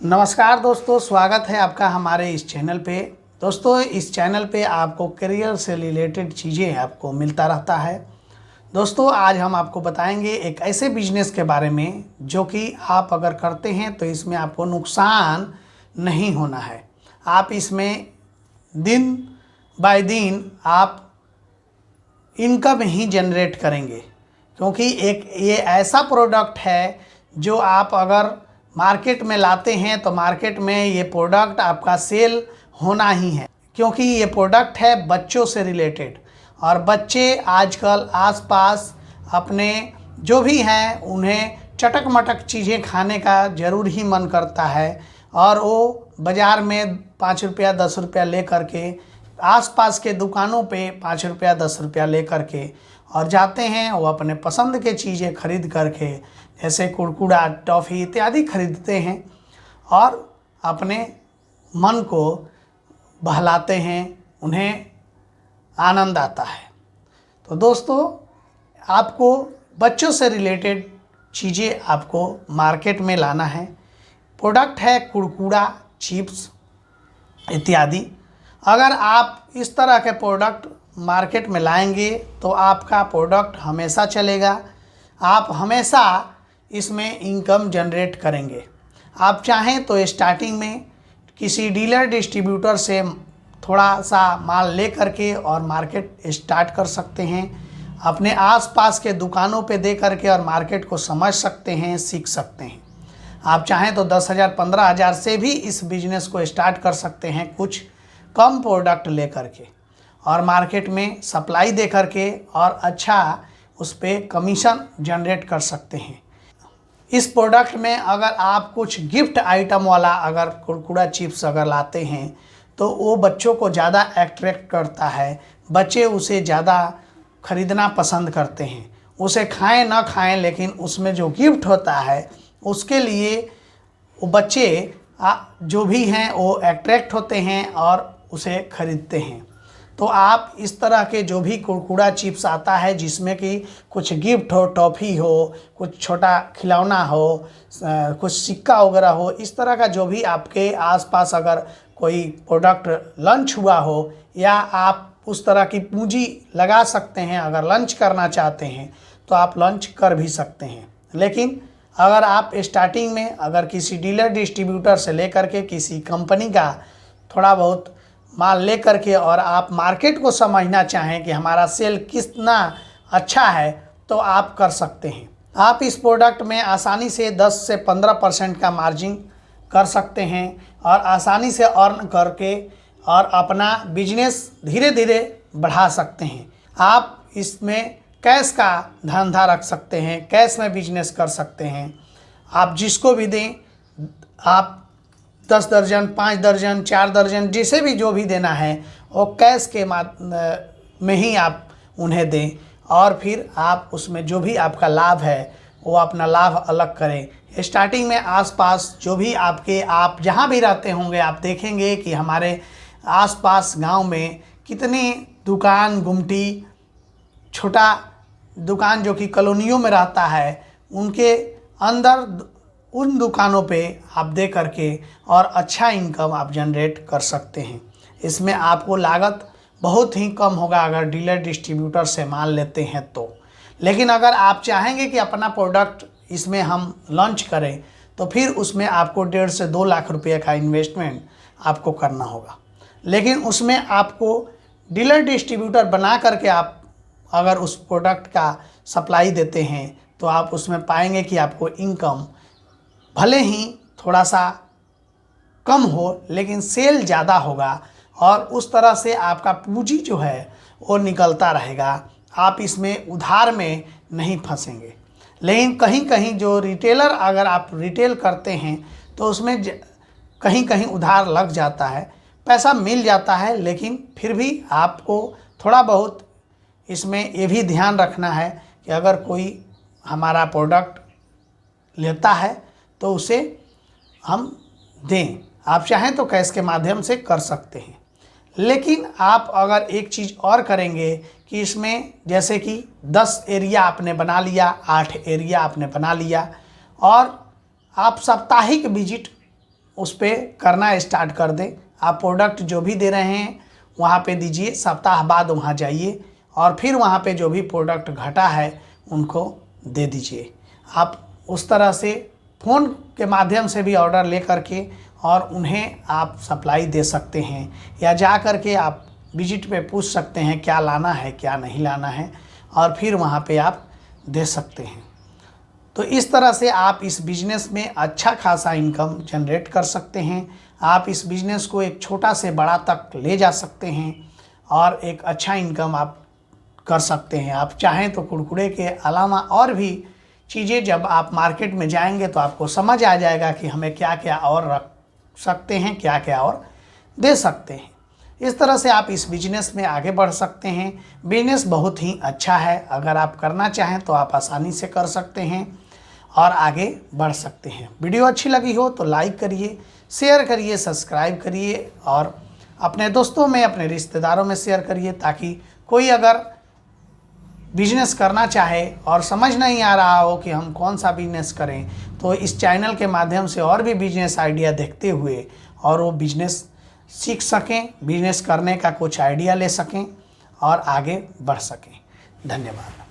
नमस्कार दोस्तों, स्वागत है आपका हमारे इस चैनल पे। दोस्तों, इस चैनल पे आपको करियर से रिलेटेड चीज़ें आपको मिलता रहता है। दोस्तों, आज हम आपको बताएंगे एक ऐसे बिजनेस के बारे में जो कि आप अगर करते हैं तो इसमें आपको नुकसान नहीं होना है। आप इसमें दिन बाय दिन आप इनकम ही जनरेट करेंगे, क्योंकि एक ये ऐसा प्रोडक्ट है जो आप अगर मार्केट में लाते हैं तो मार्केट में ये प्रोडक्ट आपका सेल होना ही है, क्योंकि ये प्रोडक्ट है बच्चों से रिलेटेड। और बच्चे आजकल आसपास अपने जो भी हैं उन्हें चटक मटक चीज़ें खाने का ज़रूर ही मन करता है, और वो बाज़ार में 5 रुपया 10 रुपया ले करके आसपास के दुकानों पे 5 रुपया 10 रुपया ले करके और जाते हैं। वो अपने पसंद के चीज़ें खरीद करके जैसे कुरकुरा, टॉफ़ी इत्यादि खरीदते हैं और अपने मन को बहलाते हैं, उन्हें आनंद आता है। तो दोस्तों, आपको बच्चों से रिलेटेड चीज़ें आपको मार्केट में लाना है। प्रोडक्ट है कुरकुरा, चिप्स इत्यादि। अगर आप इस तरह के प्रोडक्ट मार्केट में लाएंगे तो आपका प्रोडक्ट हमेशा चलेगा, आप हमेशा इसमें इनकम जनरेट करेंगे। आप चाहें तो स्टार्टिंग में किसी डीलर डिस्ट्रीब्यूटर से थोड़ा सा माल ले करके और मार्केट स्टार्ट कर सकते हैं। अपने आसपास के दुकानों पे दे करके और मार्केट को समझ सकते हैं, सीख सकते हैं। आप चाहें तो 10,000 15,000 से भी इस बिज़नेस को स्टार्ट कर सकते हैं, कुछ कम प्रोडक्ट ले करके और मार्केट में सप्लाई दे करके, और अच्छा उस पर कमीशन जनरेट कर सकते हैं। इस प्रोडक्ट में अगर आप कुछ गिफ्ट आइटम वाला अगर कुरकुरा चिप्स अगर लाते हैं तो वो बच्चों को ज़्यादा अट्रैक्ट करता है, बच्चे उसे ज़्यादा खरीदना पसंद करते हैं। उसे खाएं ना खाएं, लेकिन उसमें जो गिफ्ट होता है उसके लिए वो बच्चे जो भी हैं वो अट्रैक्ट होते हैं और उसे खरीदते हैं। तो आप इस तरह के जो भी कुरकुरा चिप्स आता है जिसमें कि कुछ गिफ्ट हो, टॉफ़ी हो, कुछ छोटा खिलौना हो, कुछ सिक्का वगैरह हो, इस तरह का जो भी आपके आसपास अगर कोई प्रोडक्ट लॉन्च हुआ हो, या आप उस तरह की पूंजी लगा सकते हैं, अगर लॉन्च करना चाहते हैं तो आप लॉन्च कर भी सकते हैं। लेकिन अगर आप स्टार्टिंग में अगर किसी डीलर डिस्ट्रीब्यूटर से लेकर के किसी कंपनी का थोड़ा बहुत माल ले करके और आप मार्केट को समझना चाहें कि हमारा सेल कितना अच्छा है, तो आप कर सकते हैं। आप इस प्रोडक्ट में आसानी से 10 से 15% का मार्जिन कर सकते हैं और आसानी से अर्न करके और अपना बिजनेस धीरे धीरे बढ़ा सकते हैं। आप इसमें कैश का धंधा रख सकते हैं, कैश में बिजनेस कर सकते हैं। आप जिसको भी दें, आप 10 दर्जन, 5 दर्जन, 4 दर्जन, जिसे भी जो भी देना है वो कैश के में ही आप उन्हें दें, और फिर आप उसमें जो भी आपका लाभ है वो अपना लाभ अलग करें। स्टार्टिंग में आसपास जो भी आप जहाँ भी रहते होंगे, आप देखेंगे कि हमारे आसपास गांव में कितनी दुकान, गुमटी, छोटा दुकान जो कि कॉलोनियों में रहता है, उनके अंदर उन दुकानों पे आप दे करके और अच्छा इनकम आप जनरेट कर सकते हैं। इसमें आपको लागत बहुत ही कम होगा अगर डीलर डिस्ट्रीब्यूटर से माल लेते हैं तो। लेकिन अगर आप चाहेंगे कि अपना प्रोडक्ट इसमें हम लॉन्च करें तो फिर उसमें आपको 1.5 से 2 लाख रुपये का इन्वेस्टमेंट आपको करना होगा। लेकिन उसमें आपको डीलर डिस्ट्रीब्यूटर बना करके आप अगर उस प्रोडक्ट का सप्लाई देते हैं तो आप उसमें पाएंगे कि आपको इनकम भले ही थोड़ा सा कम हो, लेकिन सेल ज़्यादा होगा, और उस तरह से आपका पूंजी जो है वो निकलता रहेगा। आप इसमें उधार में नहीं फंसेंगे। लेकिन कहीं कहीं जो रिटेलर, अगर आप रिटेल करते हैं तो उसमें कहीं कहीं उधार लग जाता है, पैसा मिल जाता है, लेकिन फिर भी आपको थोड़ा बहुत इसमें ये भी ध्यान रखना है कि अगर कोई हमारा प्रोडक्ट लेता है तो उसे हम दें। आप चाहें तो कैश के माध्यम से कर सकते हैं। लेकिन आप अगर एक चीज़ और करेंगे कि इसमें जैसे कि 10 एरिया आपने बना लिया, 8 एरिया आपने बना लिया, और आप साप्ताहिक विजिट उस पर करना स्टार्ट कर दें। आप प्रोडक्ट जो भी दे रहे हैं वहाँ पे दीजिए, सप्ताह बाद वहाँ जाइए और फिर वहाँ पे जो भी प्रोडक्ट घटा है उनको दे दीजिए। आप उस तरह से फ़ोन के माध्यम से भी ऑर्डर ले करके और उन्हें आप सप्लाई दे सकते हैं, या जा कर के आप विजिट पे पूछ सकते हैं क्या लाना है क्या नहीं लाना है, और फिर वहाँ पे आप दे सकते हैं। तो इस तरह से आप इस बिज़नेस में अच्छा खासा इनकम जनरेट कर सकते हैं। आप इस बिज़नेस को एक छोटा से बड़ा तक ले जा सकते हैं और एक अच्छा इनकम आप कर सकते हैं। आप चाहें तो कुरकुरे के अलावा और भी चीज़ें जब आप मार्केट में जाएंगे तो आपको समझ आ जाएगा कि हमें क्या क्या और रख सकते हैं, क्या क्या और दे सकते हैं। इस तरह से आप इस बिज़नेस में आगे बढ़ सकते हैं। बिज़नेस बहुत ही अच्छा है, अगर आप करना चाहें तो आप आसानी से कर सकते हैं और आगे बढ़ सकते हैं। वीडियो अच्छी लगी हो तो लाइक करिए, शेयर करिए, सब्सक्राइब करिए और अपने दोस्तों में, अपने रिश्तेदारों में शेयर करिए, ताकि कोई अगर बिजनेस करना चाहे और समझ नहीं आ रहा हो कि हम कौन सा बिजनेस करें, तो इस चैनल के माध्यम से और भी बिजनेस आइडिया देखते हुए और वो बिजनेस सीख सकें, बिजनेस करने का कुछ आइडिया ले सकें और आगे बढ़ सकें। धन्यवाद।